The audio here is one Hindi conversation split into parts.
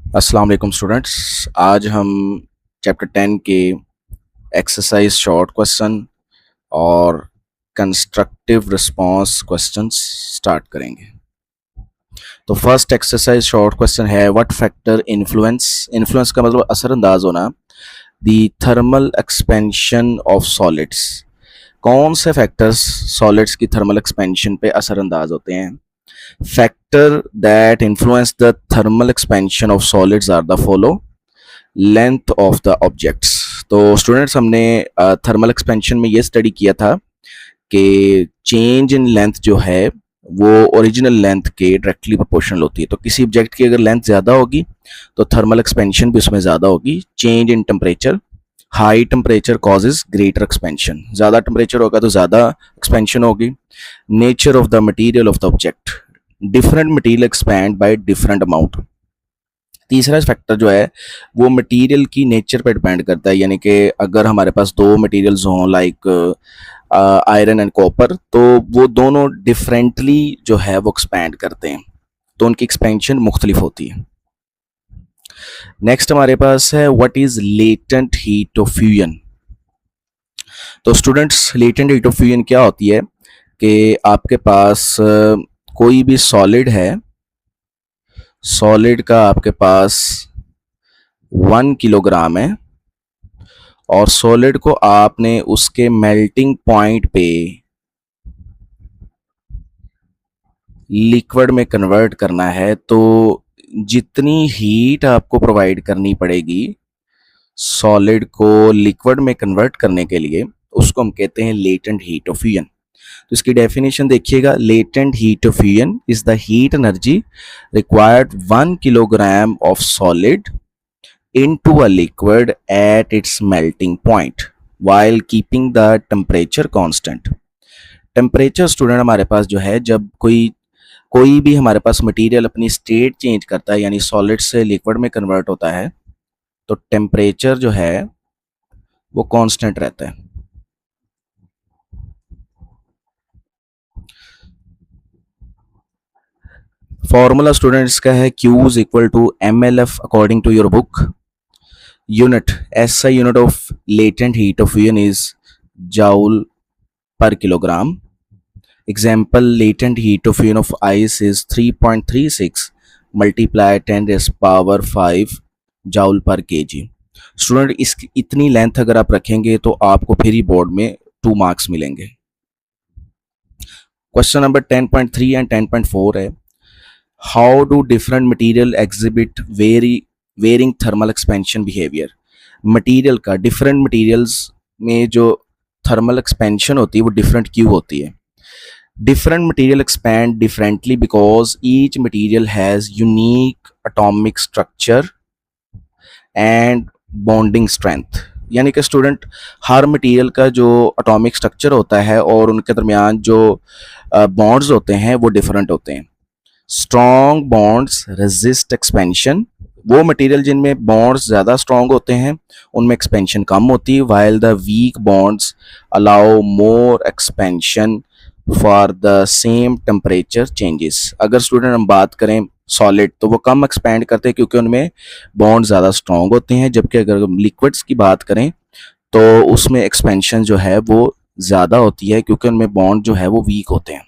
अस्सलाम वालेकुम स्टूडेंट्स। आज हम चैप्टर 10 के एक्सरसाइज शॉर्ट क्वेश्चन और कंस्ट्रक्टिव रिस्पांस क्वेश्चंस स्टार्ट करेंगे। तो फर्स्ट एक्सरसाइज शॉर्ट क्वेश्चन है व्हाट फैक्टर इन्फ्लुएंस, इन्फ्लुएंस का मतलब असरअंदाज होना, the thermal expansion of solids. कौन से फैक्टर्स सॉलिड्स की थर्मल एक्सपेंशन पे असरअंदाज होते हैं? Factor that influence the thermal expansion of solids are the follow: length of the objects. तो स्टूडेंट्स हमने थर्मल एक्सपेंशन में ये स्टडी किया था कि चेंज इन लेंथ जो है वो ओरिजिनल लेंथ के डायरेक्टली प्रोपोर्शनल होती है। तो किसी ऑब्जेक्ट की अगर लेंथ ज़्यादा होगी तो थर्मल एक्सपेंशन भी उसमें ज़्यादा होगी। Change in temperature, high temperature causes greater expansion, ज़्यादा टेम्परेचर होगा तो ज़्यादा एक्सपेंशन होगी। Nature of the material of the object, different material expand by different amount. तीसरा फैक्टर जो है वो मटेरियल की नेचर पर डिपेंड करता है, यानी कि अगर हमारे पास दो मटेरियल्स हों लाइक आयरन एंड कॉपर, तो वो दोनों डिफरेंटली जो है वो एक्सपैंड करते हैं, तो उनकी एक्सपेंशन मुख्तलिफ होती है। नेक्स्ट हमारे पास है what is latent heat of fusion. तो students latent heat of fusion क्या होती है कि आपके पास कोई भी सॉलिड है, सॉलिड का आपके पास 1 किलोग्राम है और सॉलिड को आपने उसके मेल्टिंग पॉइंट पे लिक्विड में कन्वर्ट करना है, तो जितनी हीट आपको प्रोवाइड करनी पड़ेगी सॉलिड को लिक्विड में कन्वर्ट करने के लिए, उसको हम कहते हैं लेटेंट हीट ऑफ फ्यूजन। तो इसकी डेफिनेशन देखिएगा, latent heat of fusion is the heat energy required 1 kilogram of solid into a liquid at its melting point while keeping the temperature constant। Temperature student हमारे पास जो है, जब कोई भी हमारे पास मटेरियल अपनी स्टेट चेंज करता है यानी सॉलिड से लिक्विड में कन्वर्ट होता है, तो टेम्परेचर जो है वो कांस्टेंट रहता है। फॉर्मूला स्टूडेंट्स का है Q is equal to MLF according to your book. Unit, SI unit of latent heat of fusion is joule per kilogram। Example, latent heat of fusion of ice is 3.36 multiply 10 raised power 5 joule per kg। Student इस इतनी लेंथ अगर आप रखेंगे तो आपको फिर ही बोर्ड में 2 मार्क्स मिलेंगे। क्वेश्चन नंबर 10.3 एंड 10.4 है how do different material exhibit varying thermal expansion behaviour. Material का, डिफरेंट मटेरियल्स में जो थर्मल एक्सपेंशन होती है वो डिफरेंट क्यों होती है? Different material expand differently because each material has unique atomic structure and bonding strength। यानी कि स्टूडेंट हर मटेरियल का जो एटॉमिक स्ट्रक्चर होता है और उनके दरमियान जो बॉन्ड्स होते हैं वो डिफरेंट होते हैं। स्ट्रॉन्ग बॉन्ड्स रेजिस्ट एक्सपेंशन, वो मटेरियल जिनमें बॉन्ड्स ज़्यादा स्ट्रॉन्ग होते हैं उनमें एक्सपेंशन कम होती है, while the weak bonds allow more expansion for the same temperature changes. अगर स्टूडेंट हम बात करें सॉलिड तो वो कम एक्सपैंड करते हैं क्योंकि उनमें बॉन्ड ज़्यादा स्ट्रॉन्ग होते हैं, जबकि अगर हम लिक्विड्स की बात करें तो उसमें एक्सपेंशन जो है वो ज़्यादा होती है क्योंकि उनमें बॉन्ड जो है वो वीक होते हैं।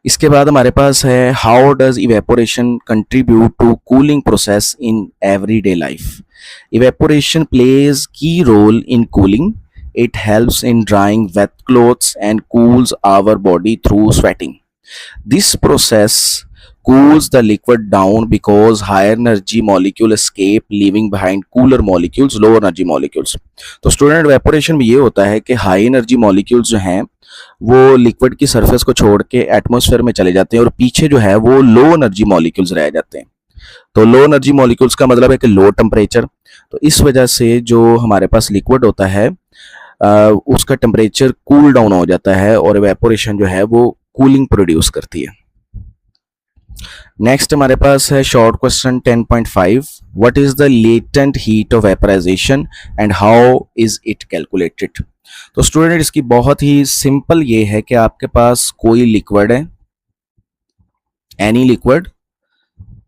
इसके बाद हमारे पास है how does evaporation contribute to cooling process in everyday life. Evaporation plays key role in cooling. It helps in drying wet clothes and cools our body through sweating. This process cools the liquid down because higher energy molecule escape, leaving behind cooler molecules, lower energy molecules। तो स्टूडेंट वेपोरेशन में ये होता है कि हाई एनर्जी मॉलिक्यूल्स जो हैं वो लिक्विड की सरफेस को छोड़ के एटमॉस्फेयर में चले जाते हैं और पीछे जो है वो लो एनर्जी मॉलिक्यूल्स रह जाते हैं। तो लो एनर्जी मॉलिक्यूल्स का मतलब है कि लो टेम्परेचर, तो इस वजह से जो हमारे पास लिक्विड होता है उसका टेम्परेचर कूल डाउन हो जाता है और इवेपोरेशन जो है वो कूलिंग प्रोड्यूस करती है। नेक्स्ट हमारे पास है short question 10.5 what is the latent heat of vaporization and how is it calculated. तो स्टूडेंट इसकी बहुत ही सिंपल ये है कि आपके पास कोई लिक्विड है, एनी लिक्विड,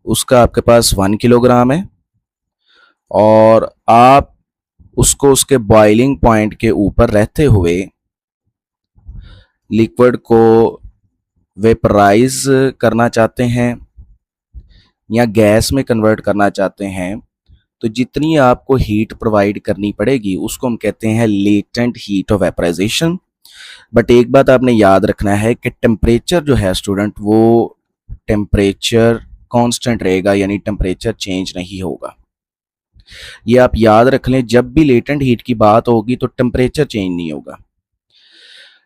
उसका आपके पास 1 किलोग्राम है और आप उसको उसके बॉइलिंग पॉइंट के ऊपर रहते हुए लिक्विड को वेपराइज करना चाहते हैं या गैस में कन्वर्ट करना चाहते हैं, तो जितनी आपको हीट प्रोवाइड करनी पड़ेगी उसको हम कहते हैं latent heat of vaporization. But एक बात आपने याद रखना है कि टेम्परेचर जो है स्टूडेंट, वो टेम्परेचर कांस्टेंट रहेगा, यानी टेम्परेचर चेंज नहीं होगा। ये आप याद रख लें, जब भी लेटेंट हीट की बात होगी तो टेम्परेचर चेंज नहीं होगा।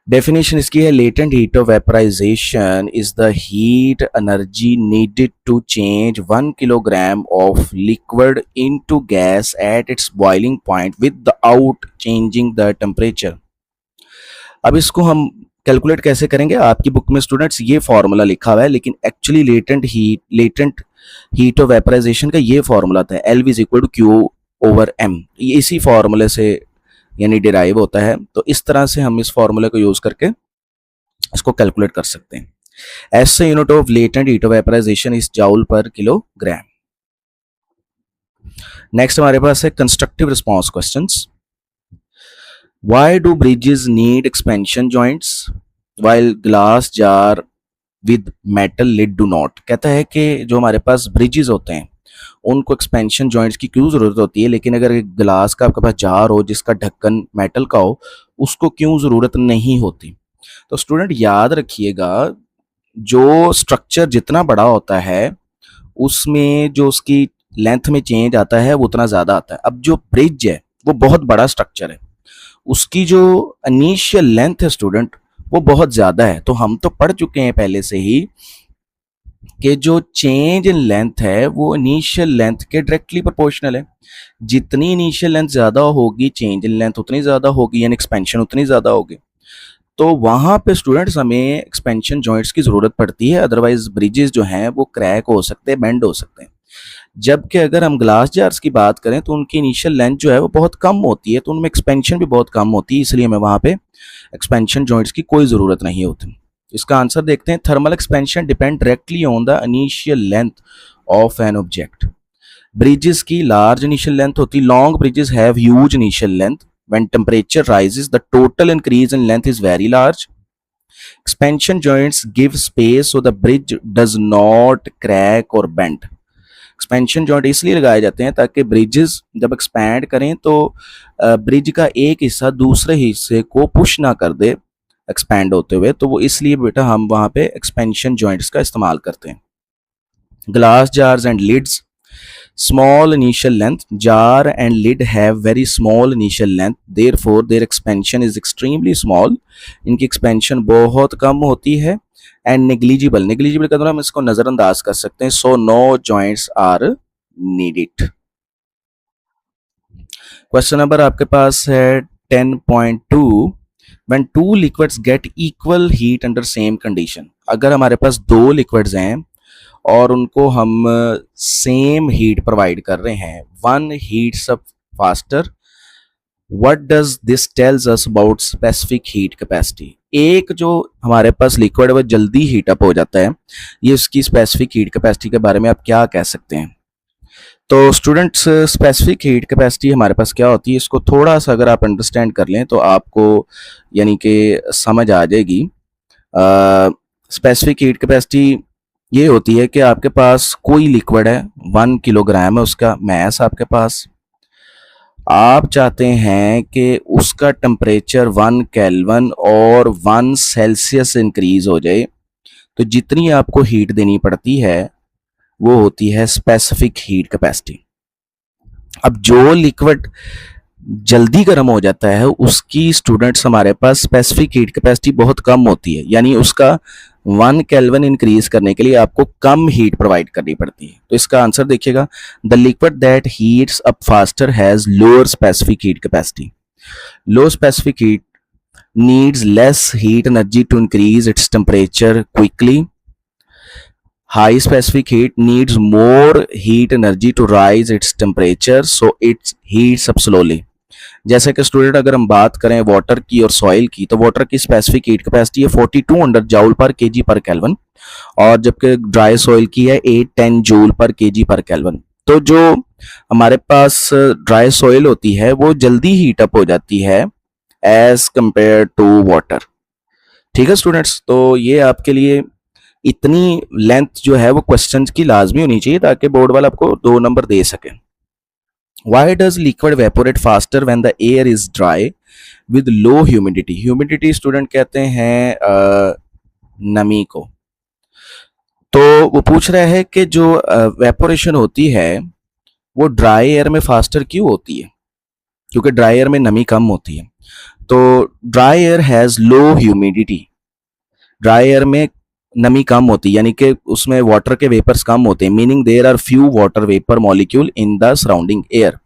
डेफिनेशन इसकी है, latent heat of vaporisation is the heat energy needed to change 1 kilogram of liquid into gas at its boiling point without changing the temperature. अब इसको हम कैलकुलेट कैसे करेंगे? आपकी बुक में स्टूडेंट्स ये फॉर्मूला लिखा हुआ है, लेकिन actually latent heat of vaporization का ये फॉर्मूला था, L V is equal to Q over M. ये इसी फॉर्मूले से यानी डिराइव होता है। तो इस तरह से हम इस फॉर्मूले को यूज करके इसको कैलकुलेट कर सकते हैं। SI unit of latent heat of vaporisation is joule per kilogram. Next हमारे पास है constructive response questions. Why do bridges need expansion joints while glass jar with metal lid do not? कहता है कि जो हमारे पास ब्रिजेस होते हैं उनको एक्सपेंशन जॉइंट्स की क्यों ज़रूरत होती है, लेकिन अगर एक ग्लास का आपके पास जार हो जिसका ढक्कन मेटल का हो, उसको क्यों ज़रूरत नहीं होती? तो स्टूडेंट याद रखिएगा, जो स्ट्रक्चर जितना बड़ा होता है उसमें जो उसकी लेंथ में चेंज आता है वो उतना ज़्यादा आता है। अब जो ब्रिज है वो बहुत बड़ा स्ट्रक्चर है, उसकी जो इनिशियल लेंथ है स्टूडेंट वो बहुत ज़्यादा है। तो हम तो पढ़ चुके हैं पहले से ही कि जो चेंज इन लेंथ है वो इनिशियल लेंथ के डायरेक्टली प्रोपोर्शनल है। जितनी इनिशियल लेंथ ज़्यादा होगी, चेंज इन लेंथ उतनी ज़्यादा होगी, यानी एक्सपेंशन उतनी ज़्यादा होगी। तो वहाँ पे स्टूडेंट्स हमें एक्सपेंशन जॉइंट्स की ज़रूरत पड़ती है, अदरवाइज ब्रिजेस जो हैं वो क्रैक हो सकते हैं, बेंड हो सकते हैं। जबकि अगर हम ग्लास जार्स की बात करें तो उनकी इनिशियल लेंथ जो है वो बहुत कम होती है, तो उनमें एक्सपेंशन भी बहुत कम होती है, इसलिए हमें वहाँ पे एक्सपेंशन जॉइंट्स की कोई ज़रूरत नहीं होती। इसका आंसर देखते हैं। Thermal expansion depend directly on the initial length of an object. Bridges की लार्ज इनिशियल लेंथ होती, long bridges have huge initial length, when temperature rises the total increase in length is very large. Expansion joints give space so the bridge does not crack or bend. Expansion joint इसलिए लगाए जाते हैं ताकि ब्रिजेस जब एक्सपैंड करें तो ब्रिज का एक हिस्सा दूसरे हिस्से को पुश ना कर दे एक्सपैंड होते हुए, तो वो इसलिए बेटा हम वहाँ पे एक्सपेंशन जॉइंट्स का इस्तेमाल करते हैं। Glass jars and lids, small initial length, jar and lid have very small initial length, therefore their expansion is extremely small, इनकी expansion बहुत कम होती है। and negligible का हम इसको नज़रअंदाज कर सकते हैं, so no joints are needed। Question number आपके पास है 10.2, when two liquids get equal heat under same condition। अगर हमारे पास दो लिक्विड्स हैं और उनको हम सेम हीट प्रोवाइड कर रहे हैं, one heats up faster, what does this tells us about specific heat capacity. एक जो हमारे पास लिक्विड है वो जल्दी हीट अप हो जाता है, ये उसकी स्पेसिफिक हीट कैपेसिटी के बारे में आप क्या कह सकते हैं? तो स्टूडेंट्स, स्पेसिफिक हीट कैपेसिटी हमारे पास क्या होती है, इसको थोड़ा सा अगर आप अंडरस्टैंड कर लें तो आपको यानी कि समझ आ जाएगी। स्पेसिफिक हीट कैपेसिटी ये होती है कि आपके पास कोई लिक्विड है, 1 किलोग्राम है उसका मैस आपके पास, आप चाहते हैं कि उसका टेम्परेचर 1 केल्विन और 1 सेल्सियस इंक्रीज हो जाए, तो जितनी आपको हीट देनी पड़ती है वो होती है स्पेसिफिक हीट कैपेसिटी। अब जो लिक्विड जल्दी गर्म हो जाता है उसकी स्टूडेंट्स हमारे पास स्पेसिफिक हीट कैपेसिटी बहुत कम होती है, यानी उसका 1 केल्विन इंक्रीज करने के लिए आपको कम हीट प्रोवाइड करनी पड़ती है। तो इसका आंसर देखिएगा, the liquid that heats up faster has lower specific heat capacity. Low specific heat needs less heat energy to increase its temperature quickly. High specific heat needs more heat energy to rise its temperature, so it heats up slowly. जैसे कि स्टूडेंट अगर हम बात करें वाटर की और सॉइल की, तो वाटर की स्पेसिफिक हीट कैपेसिटी है 4200 जूल पर केजी पर केल्विन, और जबकि ड्राई सॉइल की है 810 जूल पर केजी पर केल्विन। तो जो हमारे पास ड्राई सॉइल होती है वो जल्दी हीट अप हो जाती है एज कंपेयर टू वाटर। ठीक है स्टूडेंट्स, तो ये आपके लिए इतनी लेंथ जो है वो क्वेश्चन की लाजमी होनी चाहिए ताकि बोर्ड वाला आपको 2 नंबर दे सके। Why does liquid evaporate faster when the air is dry with low humidity? Humidity student कहते हैं नमी को। तो वो पूछ रहा है कि जो वेपोरेशन होती है वो ड्राई एयर में फास्टर क्यों होती है, क्योंकि ड्राई एयर में नमी कम होती है। तो dry air has low humidity, dry air में नमी कम होती है, यानी कि उसमें वाटर के वेपर्स कम होते हैं, meaning there are few water vapour molecule in the surrounding air.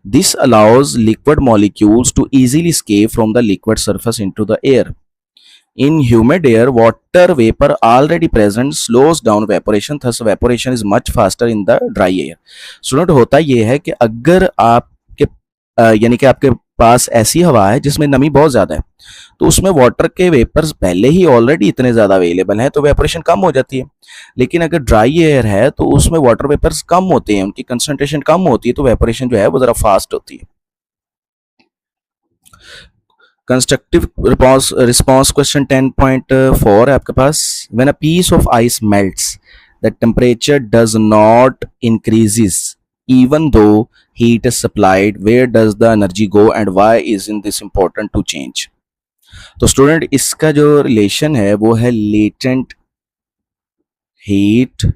This allows liquid molecules to easily escape from the liquid surface into the air. In humid air, water vapor already present slows down evaporation, thus evaporation is much faster in the dry air. Student होता ये है कि अगर आपके यानी कि आपके पास ऐसी हवा है जिसमें नमी बहुत ज़्यादा है, तो उसमें वाटर के वेपर्स पहले ही ऑलरेडी इतने ज़्यादा अवेलेबल हैं, तो वेपोरेशन कम हो जाती है। लेकिन अगर ड्राई एयर है तो उसमें वाटर वेपर्स कम होते हैं, उनकी कंसंट्रेशन कम होती है, तो वेपोरेशन जो है वो ज़रा फास्ट होती है। कंस्ट्रक्टिव रिस्पॉन्स क्वेश्चन 10.4 है आपके पास। When a piece of ice melts the temperature does not increases even though heat is supplied, where does the energy go and why isn't this important to change? तो स्टूडेंट इसका जो रिलेशन है वो है लेटेंट हीट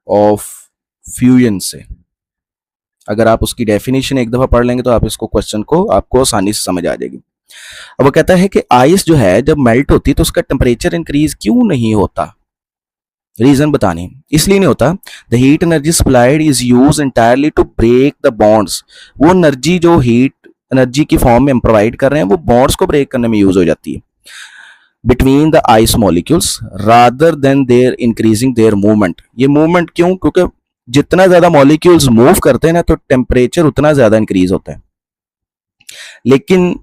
ऑफ फ्यूजन से। अगर आप उसकी डेफिनेशन एक दफा पढ़ लेंगे तो आप इसको क्वेश्चन को आपको आसानी से समझ आ जाएगी। अब वो कहता है कि आइस जो है जब मेल्ट होती है तो उसका टेम्परेचर इंक्रीज क्यों नहीं होता, रीजन बतानी। इसलिए नहीं होता, the heat energy supplied is use entirely to break the bonds. वो एनर्जी जो हीट एनर्जी की फॉर्म में हम प्रोवाइड कर रहे हैं वो बॉन्ड्स को ब्रेक करने में यूज हो जाती है between the ice molecules rather than their increasing there movement. ये मूवमेंट क्यों, क्योंकि जितना ज्यादा मॉलिक्यूल्स मूव करते हैं ना तो टेम्परेचर उतना ज्यादा इंक्रीज होता है। लेकिन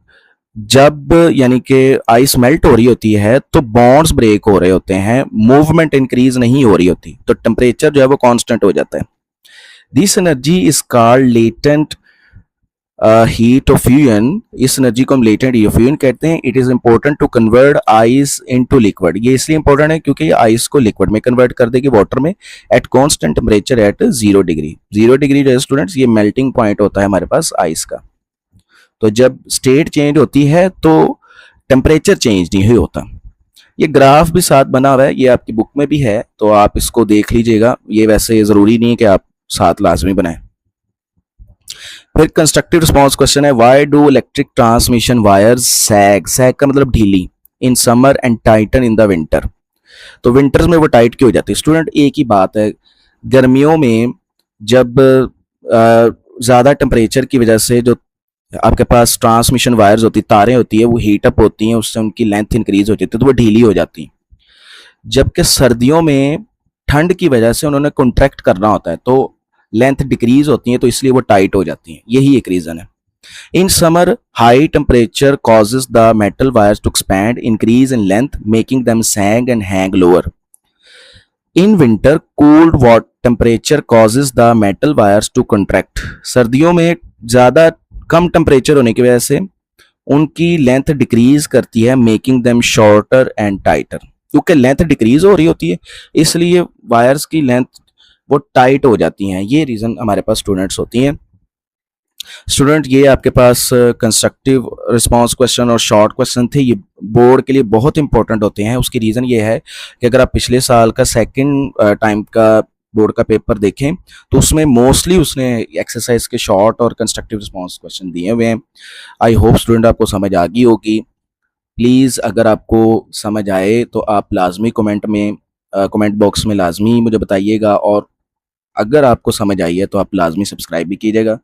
जब यानी कि आइस मेल्ट हो रही होती है तो बॉन्ड्स ब्रेक हो रहे होते हैं, मूवमेंट इंक्रीज नहीं हो रही होती, तो टेम्परेचर जो है वो कांस्टेंट हो जाता है। This energy is called latent heat of fusion. इस एनर्जी को हम लेटेंट हीट ऑफ फ्यूजन कहते हैं। It is important to convert ice into liquid. ये इसलिए इंपॉर्टेंट है क्योंकि ये आइस को लिक्विड में कन्वर्ट कर देगी, वाटर में, at constant temperature at 0 degree. 0 degree जो है स्टूडेंट्स ये मेल्टिंग पॉइंट होता है हमारे पास आइस का। तो जब स्टेट चेंज होती है तो टेम्परेचर चेंज नहीं होता। ये ग्राफ भी साथ बना हुआ है, ये आपकी बुक में भी है, तो आप इसको देख लीजिएगा। ये वैसे ज़रूरी नहीं है कि आप साथ लाजमी बनाएं। फिर कंस्ट्रक्टिव रिस्पॉन्स क्वेश्चन है, why do electric transmission wires sag. Sag का मतलब ढीली, in summer and tighten in the winter. तो विंटर्स में वो टाइट क्यों हो जाती है स्टूडेंट। एक ही बात है, गर्मियों में जब ज़्यादा टेम्परेचर की वजह से जो आपके पास ट्रांसमिशन वायर्स होती, तारें होती है, वो हीट अप होती हैं, उससे उनकी लेंथ इंक्रीज हो जाती है, तो वो ढीली हो जाती हैं। जबकि सर्दियों में ठंड की वजह से उन्होंने कॉन्ट्रैक्ट करना होता है तो लेंथ डिक्रीज होती है, तो इसलिए वो टाइट हो जाती हैं। यही एक रीज़न है। In summer high temperature causes the metal wires to expand, increase in length, making them sag and hang lower. In winter cooled what temperature causes the metal wires to contract. सर्दियों में ज़्यादा कम टेम्परेचर होने की वजह से उनकी लेंथ डिक्रीज करती है, मेकिंग देम शॉर्टर एंड टाइटर। क्योंकि लेंथ डिक्रीज हो रही होती है इसलिए वायर्स की लेंथ वो टाइट हो जाती हैं। ये रीज़न हमारे पास स्टूडेंट्स होती हैं। स्टूडेंट ये आपके पास कंस्ट्रक्टिव रिस्पांस क्वेश्चन और शॉर्ट क्वेश्चन थे, ये बोर्ड के लिए बहुत इंपॉर्टेंट होते हैं। उसकी रीज़न ये है कि अगर आप पिछले साल का सेकंड टाइम का बोर्ड का पेपर देखें तो उसमें मोस्टली उसने एक्सरसाइज के शॉर्ट और कंस्ट्रक्टिव रिस्पांस क्वेश्चन दिए हुए हैं। आई होप स्टूडेंट आपको समझ आ गई होगी। प्लीज़ अगर आपको समझ आए तो आप लाजमी कमेंट बॉक्स में लाजमी मुझे बताइएगा, और अगर आपको समझ आई है तो आप लाजमी सब्सक्राइब भी कीजिएगा।